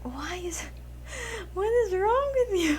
What is wrong with you?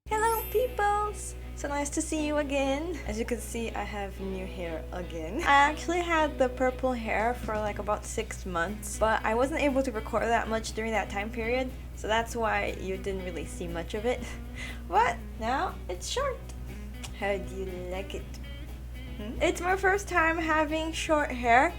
Hello peoples! So nice to see you again. As you can see, I have new hair again. I actually had the purple hair for like about 6 months, but I wasn't able to record that much during that time period, so that's why you didn't really see much of it. But now it's short. How do you like it? It's my first time having short hair,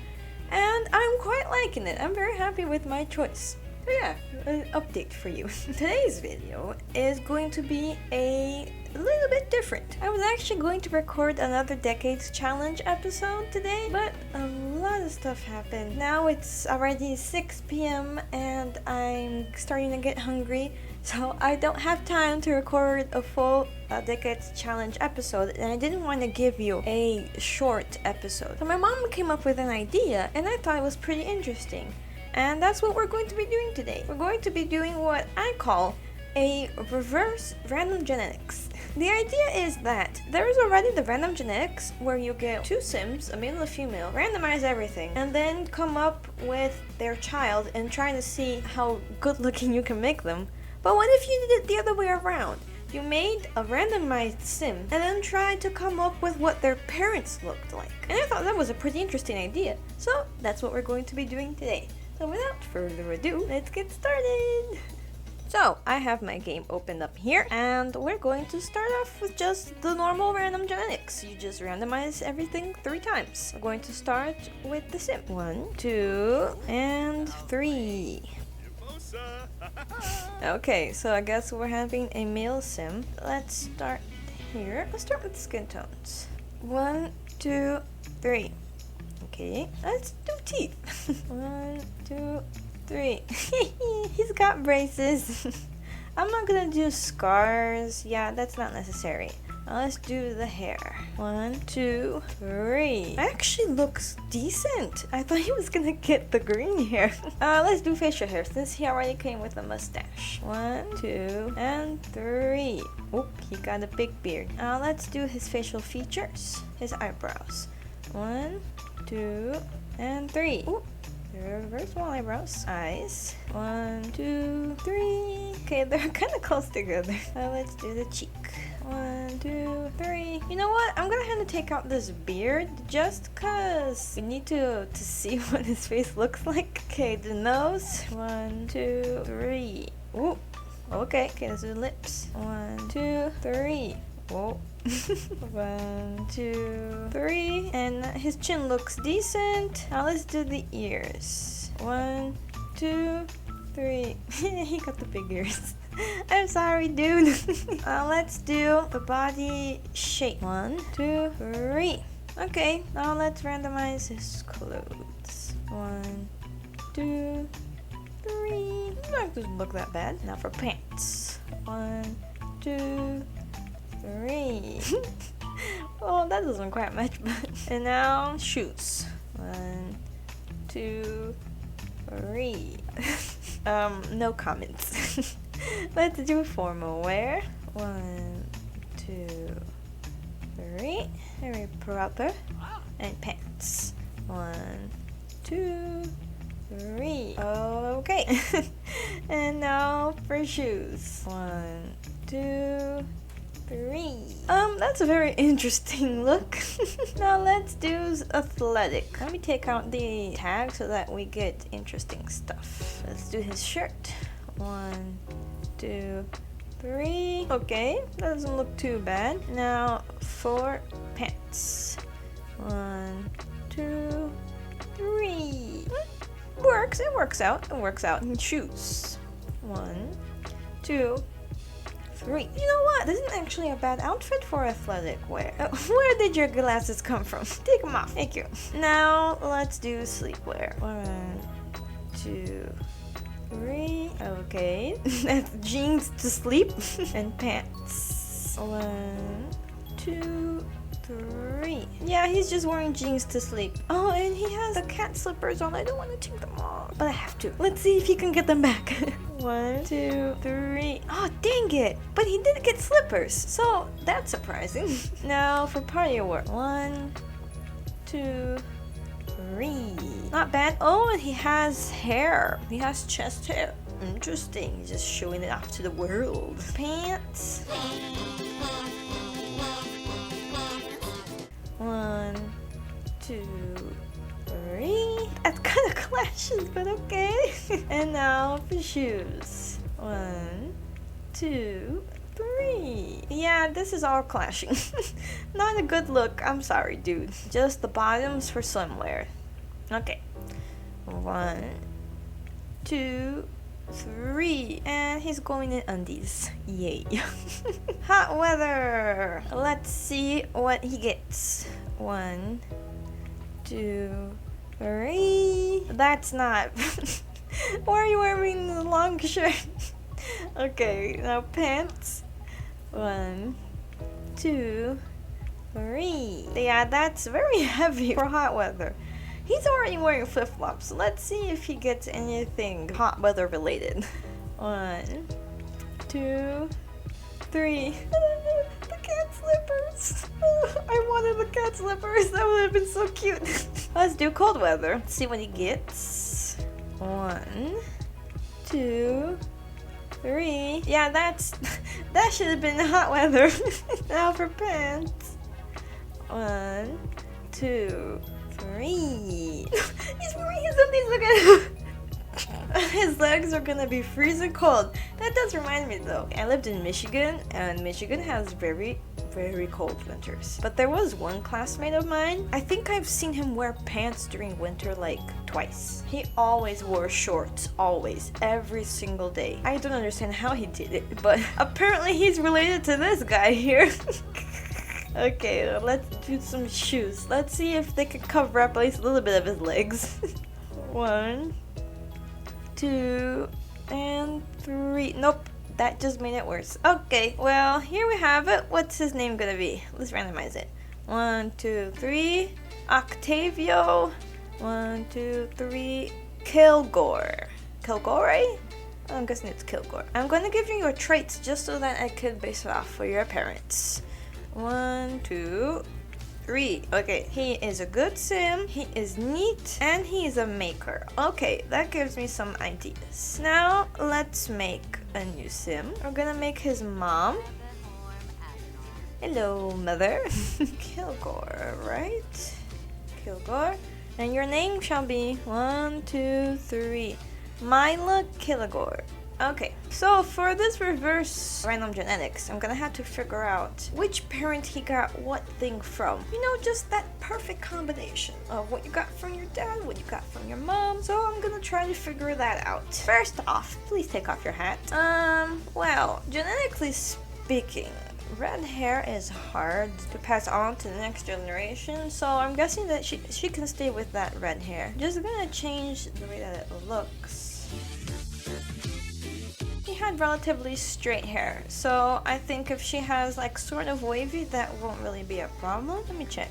and I'm quite liking it. I'm very happy with my choice. So yeah, an update for you. Today's video is going to be a little bit different. I was actually going to record another Decades Challenge episode today, but a lot of stuff happened. Now it's already 6 p.m. and I'm starting to get hungry, so I don't have time to record a full Decades Challenge episode, and I didn't want to give you a short episode. So my mom came up with an idea, and I thought it was pretty interesting. And that's what we're going to be doing today. We're going to be doing what I call a reverse random genetics. The idea is that there is already the random genetics where you get 2 Sims, a male and a female, randomize everything, and then come up with their child and try to see how good looking you can make them. But what if you did it the other way around? You made a randomized Sim and then tried to come up with what their parents looked like. And I thought that was a pretty interesting idea. So that's what we're going to be doing today. So without further ado, let's get started! So, I have my game opened up here, and we're going to start off with just the normal random genetics. You just randomize everything 3 times. We're going to start with the Sim. 1, 2, and 3. Okay, so I guess we're having a male Sim. Let's start here. Let's start with skin tones. 1, 2, 3. Okay, let's do teeth. 1, 2, 3. He's got braces. I'm not gonna do scars. Yeah, that's not necessary. Now let's do the hair. 1, 2, 3. Actually looks decent. I thought he was gonna get the green hair. Let's do facial hair since he already came with a mustache. 1, 2, and 3. Oh, he got a big beard. Now let's do his facial features. His eyebrows. 1, 2, and 3. Ooh, reverse small eyebrows. Eyes. 1, 2, 3. Okay, they're kind of close together. Now let's do the cheek. 1, 2, 3. You know what? I'm gonna have to take out this beard just cause we need to see what his face looks like. Okay, the nose. 1, 2, 3. Ooh. Okay, let's do the lips. 1, 2, 3. Whoa. 1, 2, 3. And his chin looks decent. Now let's do the ears. 1, 2, 3. He got the big ears. I'm sorry, dude. Let's do the body shape. 1, 2, 3. Okay, now let's randomize his clothes. 1, 2, 3. Doesn't look that bad. Now for pants. 1, 2, 3. Oh, that doesn't quite match, but. And now shoes. 1, 2, 3. No comments. Let's do formal wear. 1, 2, 3. Very proper. And pants. 1, 2, 3. Okay. And now for shoes. 1, 2, 3. That's a very interesting look. Now let's do athletic. Let me take out the tag so that we get interesting stuff. Let's do his shirt. 1, 2, 3. Okay, that doesn't look too bad. Now for pants. 1, 2, 3. Works. It works out. And shoes. 1, 2, 3. You know what? This isn't actually a bad outfit for athletic wear. Where did your glasses come from? Take them off. Thank you. Now let's do sleepwear. 1, 2, 3. Okay. That's jeans to sleep. And pants. 1, 2, 3. Yeah, he's just wearing jeans to sleep. Oh, and he has the cat slippers on. I don't want to take them off, but I have to. Let's see if he can get them back. 1, 2, 3. Oh, dang it! But he didn't get slippers, so that's surprising. Now for party award. 1, 2, 3. Not bad. Oh, and he has hair. He has chest hair. Interesting. He's just showing it off to the world. Pants. 1, 2, 3. That kind of clashes, but okay. And now for shoes. 1, 2, 3. Yeah, this is all clashing. Not a good look. I'm sorry, dude. Just the bottoms for swimwear. Okay. 1, 2, 3. And he's going in undies. Yay. Hot weather. Let's see what he gets. 1, 2, 3. That's not. Why are you wearing the long shirt? Okay, now pants. 1, 2, 3. Yeah, that's very heavy for hot weather. He's already wearing flip-flops. Let's see if he gets anything hot weather related. 1, 2, 3. The cat slippers. I wanted the cat slippers. That would have been so cute. Let's do cold weather. Let's see what he gets. 1, 2, 3. Yeah, that should have been hot weather. Now for pants. 1, 2, 3. He's wearing his undies. Look at him. His legs are gonna be freezing cold. That does remind me though. I lived in Michigan, and Michigan has very, very cold winters. But there was one classmate of mine. I think I've seen him wear pants during winter like twice. He always wore shorts, always, every single day. I don't understand how he did it, but apparently he's related to this guy here. Okay, let's do some shoes. Let's see if they can cover up at least a little bit of his legs. 1, 2, and 3. Nope, that just made it worse. Okay, well, here we have it. What's his name gonna be? Let's randomize it. 1, 2, 3. Octavio. 1, 2, 3. Kilgore. Kilgore? I'm guessing it's Kilgore. I'm gonna give you your traits just so that I could base it off for your parents. 1, 2, 3. Okay, he is a good sim, he is neat, and he is a maker. Okay, that gives me some ideas. Now, let's make a new sim. We're gonna make his mom. Hello, mother. Kilgore, right? Kilgore. And your name shall be 1, 2, 3. Myla Kilgore. Okay, so for this reverse random genetics, I'm gonna have to figure out which parent he got what thing from. You know, just that perfect combination of what you got from your dad, what you got from your mom. So I'm gonna try to figure that out. First off, please take off your hat. Well, genetically speaking, red hair is hard to pass on to the next generation, so I'm guessing that she can stay with that red hair. Just gonna change the way that it looks. He had relatively straight hair, so I think if she has like sort of wavy, that won't really be a problem. Let me check.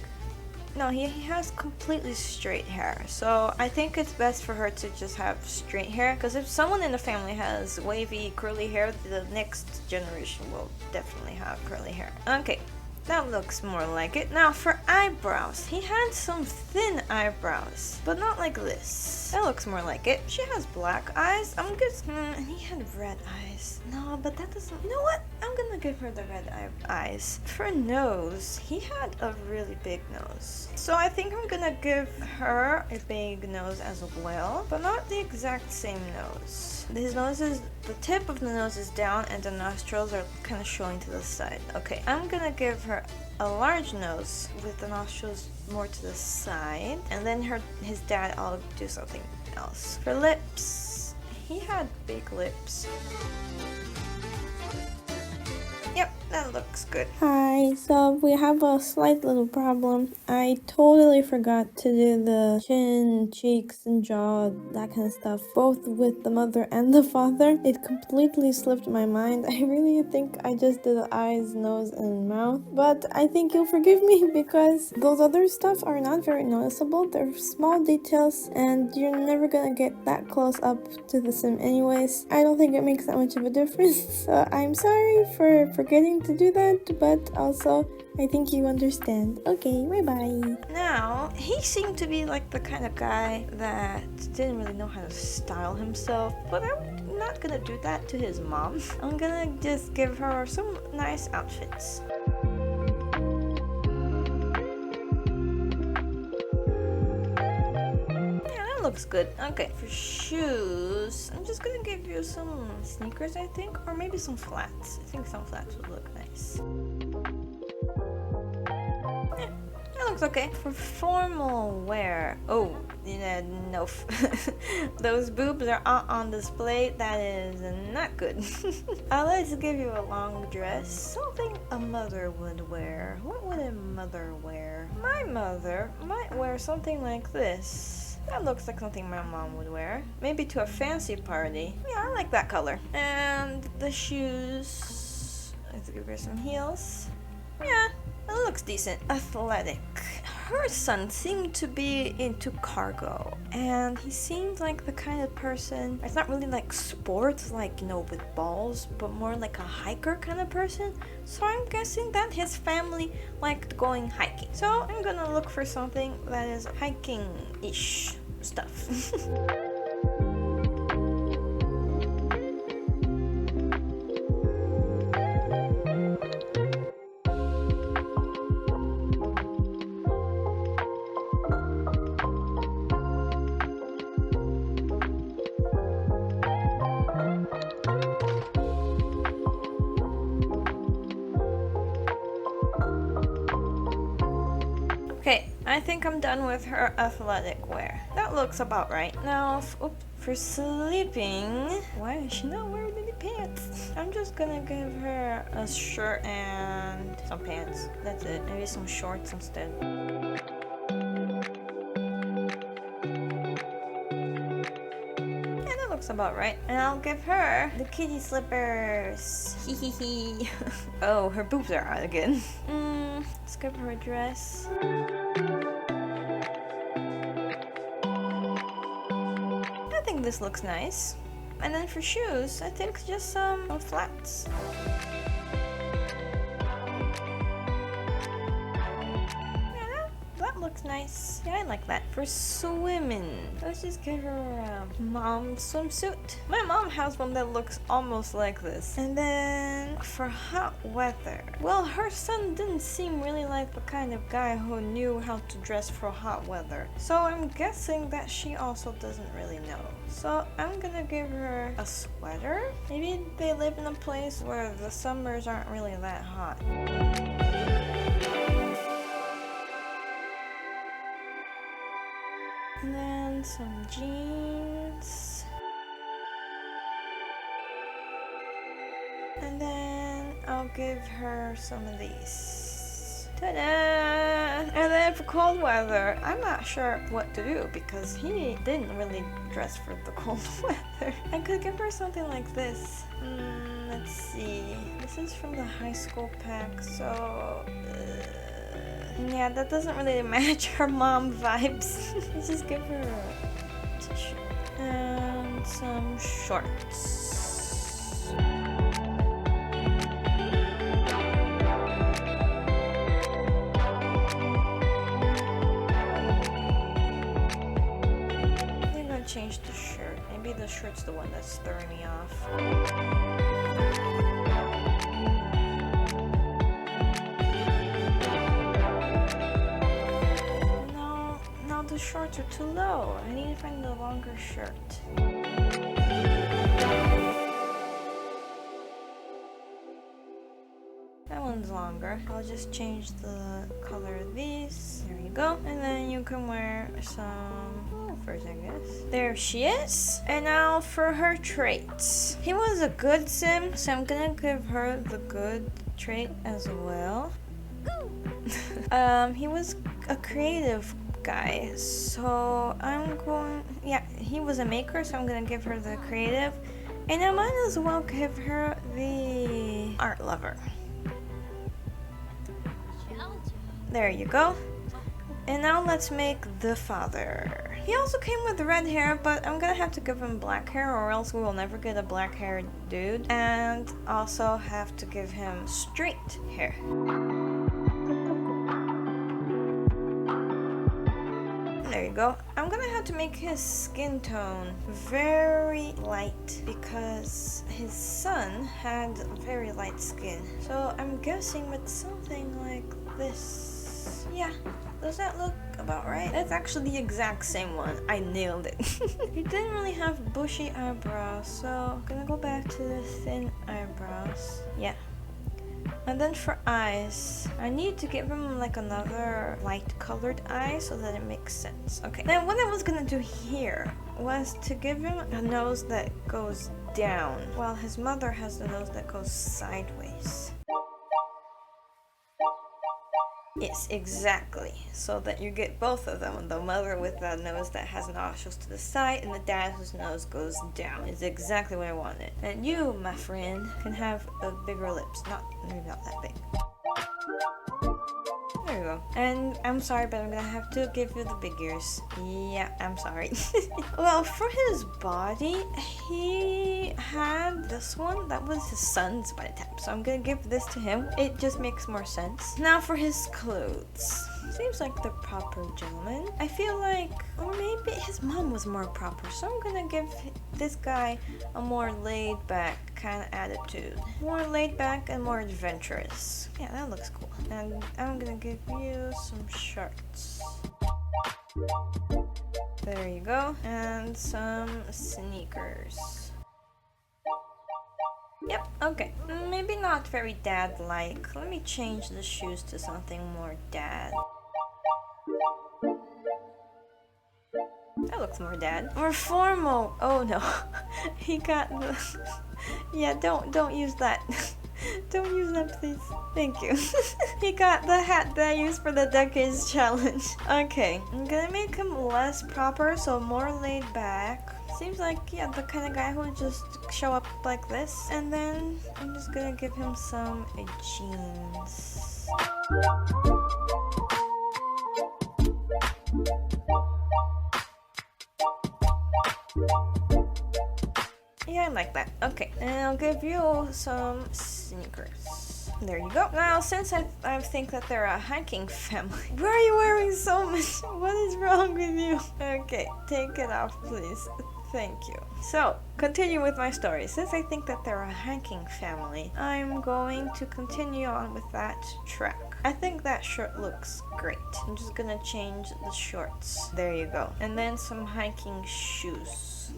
No, he has completely straight hair, so I think it's best for her to just have straight hair, because if someone in the family has wavy curly hair, the next generation will definitely have curly hair. Okay, that looks more like it. Now for eyebrows, he had some thin eyebrows, but not like this. That looks more like it. She has black eyes. I'm just, and he had red eyes. No, but that doesn't, you know what? I'm gonna give her the red eyes. For nose, he had a really big nose. So I think I'm gonna give her a big nose as well, but not the exact same nose. His nose is, the tip of the nose is down and the nostrils are kind of showing to the side. Okay, I'm gonna give her a large nose with the nostrils more to the side, and then his dad, I'll do something else. For lips, he had big lips. Yep, that looks good. Hi, so we have a slight little problem. I totally forgot to do the chin, cheeks, and jaw, that kind of stuff, both with the mother and the father. It completely slipped my mind. I really think I just did the eyes, nose, and mouth, but I think you'll forgive me because those other stuff are not very noticeable. They're small details, and you're never gonna get that close up to the sim anyways. I don't think it makes that much of a difference, so I'm sorry for forgetting to do that, but also I think you understand. Okay, bye-bye. Now, he seemed to be like the kind of guy that didn't really know how to style himself, but I'm not gonna do that to his mom. I'm gonna just give her some nice outfits. Looks good. Okay, for shoes, I'm just gonna give you some sneakers, I think, or maybe some flats. I think some flats would look nice. Yeah, that looks okay. For formal wear, oh, yeah, no, those boobs are out on display. That is not good. Let's give you a long dress, something a mother would wear. What would a mother wear? My mother might wear something like this. That looks like something my mom would wear. Maybe to a fancy party. Yeah, I like that color. And the shoes. Let's give her some heels. Yeah, it looks decent. Athletic. Her son seemed to be into cargo, and he seemed like the kind of person, it's not really like sports, like, you know, with balls, but more like a hiker kind of person. So I'm guessing that his family liked going hiking. So I'm gonna look for something that is hiking-ish stuff. Okay, I think I'm done with her athletic wear. That looks about right. Now, for sleeping, why is she not wearing any pants? I'm just gonna give her a shirt and some pants. That's it. Maybe some shorts instead. Yeah, that looks about right. And I'll give her the kitty slippers. Hee hee hee. Oh, her boobs are out again. Let's give her a dress. I think this looks nice. And then for shoes, I think just some flats. Yeah, that looks nice. Yeah, I like that. For swimming, let's just give her a mom swimsuit. My mom has one that looks almost like this. And then for hot weather, well, her son didn't seem really like the kind of guy who knew how to dress for hot weather. So I'm guessing that she also doesn't really know. So I'm gonna give her a sweater. Maybe they live in a place where the summers aren't really that hot. And then some jeans. And then I'll give her some of these. Ta-da! And then for cold weather, I'm not sure what to do because he didn't really dress for the cold weather. I could give her something like this. Let's see. This is from the high school pack, so... yeah, that doesn't really match her mom vibes. Let's just give her a t-shirt and some shorts. I'm gonna change the shirt. Maybe the shirt's the one that's throwing me off. The shorts are too low. I need to find a longer shirt. That one's longer. I'll just change the color of these. There you go. And then you can wear some first, I guess. There she is. And now for her traits. He was a good sim, so I'm gonna give her the good trait as well. He was a creative guy, so I'm going, yeah, he was a maker, so I'm gonna give her the creative, and I might as well give her the art lover. There you go. And now let's make the father. He also came with red hair, but I'm gonna have to give him black hair or else we will never get a black haired dude. And also have to give him straight hair. There you go. I'm gonna have to make his skin tone very light because his son had very light skin. So I'm guessing with something like this. Yeah, does that look about right? That's actually the exact same one. I nailed it. He didn't really have bushy eyebrows, so I'm gonna go back to the thin eyebrows. Yeah. And then for eyes, I need to give him like another light colored eye so that it makes sense. Okay, then what I was gonna do here was to give him a nose that goes down while his mother has the nose that goes sideways. Yes, exactly. So that you get both of them. The mother with the nose that has nostrils to the side and the dad whose nose goes down is exactly what I wanted. And you, my friend, can have bigger lips. Maybe not that big. There you go. And I'm sorry, but I'm gonna have to give you the big ears. Yeah, I'm sorry. Well, for his body, he had this one. That was his son's body type. So I'm gonna give this to him. It just makes more sense. Now for his clothes. Seems like the proper gentleman. I feel like, or maybe his mom was more proper. So I'm gonna give this guy a more laid back kind of attitude. More laid back and more adventurous. Yeah, that looks cool. And I'm gonna give you some shorts. There you go. And some sneakers. Yep, okay. Maybe not very dad-like. Let me change the shoes to something more dad. That looks more dad. More formal. Oh no. He got the... Yeah, don't use that. Don't use that, please. Thank you. He got the hat that I used for the Decades Challenge. Okay, I'm gonna make him less proper, so more laid back. Seems like, yeah, the kind of guy who would just show up like this. And then I'm just gonna give him some jeans. Yeah, I like that. Okay, and I'll give you some sneakers. There you go. Now, since I think that they're a hiking family, why are you wearing so much? What is wrong with you? Okay, take it off, please. Thank you. So, continue with my story. Since I think that they're a hiking family, I'm going to continue on with that track. I think that shirt looks great. I'm just gonna change the shorts. There you go. And then some hiking shoes.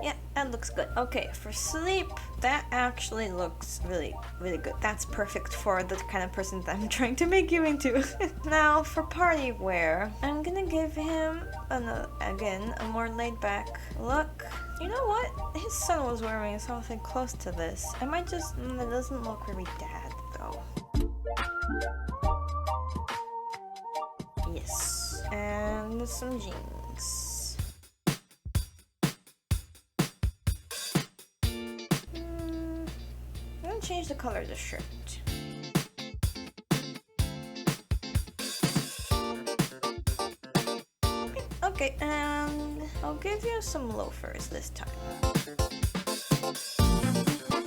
Yeah, that looks good. Okay, for sleep, that actually looks really, really good. That's perfect for the kind of person that I'm trying to make you into. Now, for party wear, I'm gonna give him, again, a more laid-back look. You know what? His son was wearing something close to this. I might just, it doesn't look very dad, though. Yes, and some jeans. Change the color of the shirt. Okay, and I'll give you some loafers this time.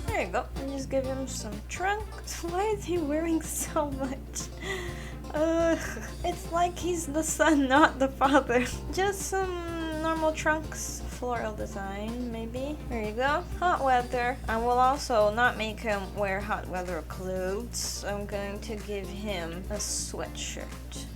There you go. And just give him some trunks. Why is he wearing so much? It's like he's the son, not the father. Just some normal trunks. Floral design, maybe. There you go. Hot weather. I will also not make him wear hot weather clothes. I'm going to give him a sweatshirt.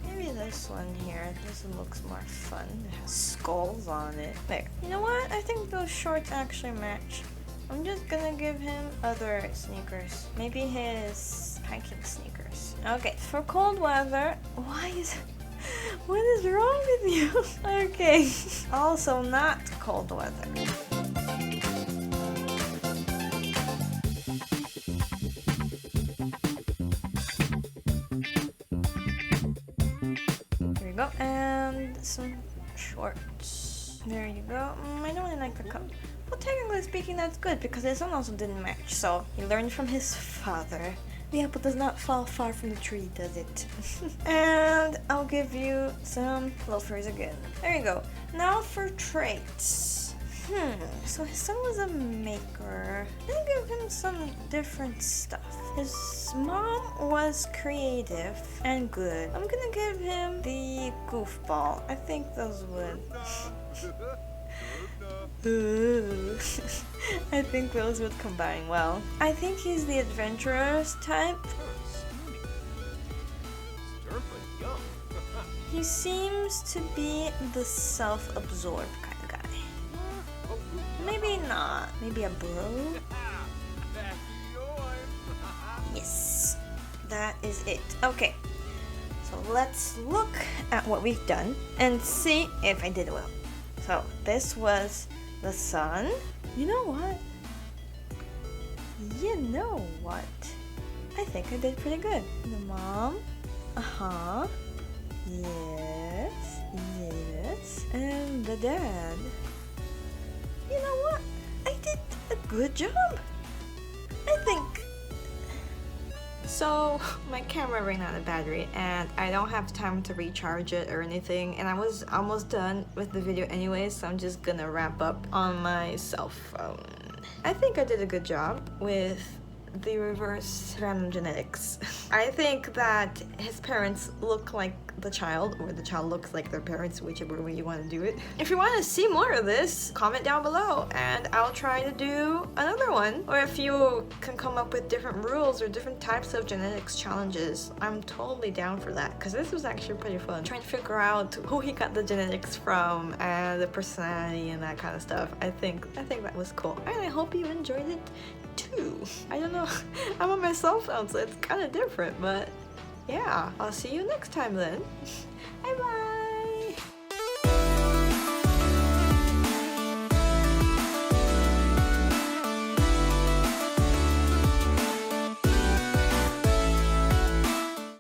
Maybe this one here. This one looks more fun. It has skulls on it. There. You know what? I think those shorts actually match. I'm just gonna give him other sneakers. Maybe his hiking sneakers. Okay, for cold weather, what is wrong with you? Okay, also not cold weather. you go. And some shorts. There you go. I don't really like the color. Well, technically speaking, that's good because his son also didn't match. So he learned from his father. The apple does not fall far from the tree, does it? And I'll give you some loafers again. There you go. Now for traits. So his son was a maker. I'm gonna give him some different stuff. His mom was creative and good. I'm gonna give him the goofball. I think those would. I think those would combine well. I think he's the adventurous type. He seems to be the self-absorbed kind of guy. Maybe not. Maybe a bro? Yes. That is it. Okay. So let's look at what we've done and see if I did well. So this was the son. You know what? I think I did pretty good. The mom. Yes. And the dad. You know what? I did a good job. I think. So my camera ran out of battery and I don't have time to recharge it or anything, and I was almost done with the video anyway, so I'm just gonna wrap up on my cell phone. I think I did a good job with the reverse random genetics. I think that his parents look like the child, or the child looks like their parents, whichever way you want to do it. If you want to see more of this, comment down below and I'll try to do another one. Or if you can come up with different rules or different types of genetics challenges, I'm totally down for that, because this was actually pretty fun. Trying to figure out who he got the genetics from and the personality and that kind of stuff. I think that was cool, and I hope you enjoyed it too. I don't know, I'm on my cell phone, so it's kind of different, but yeah, I'll see you next time then. Bye bye.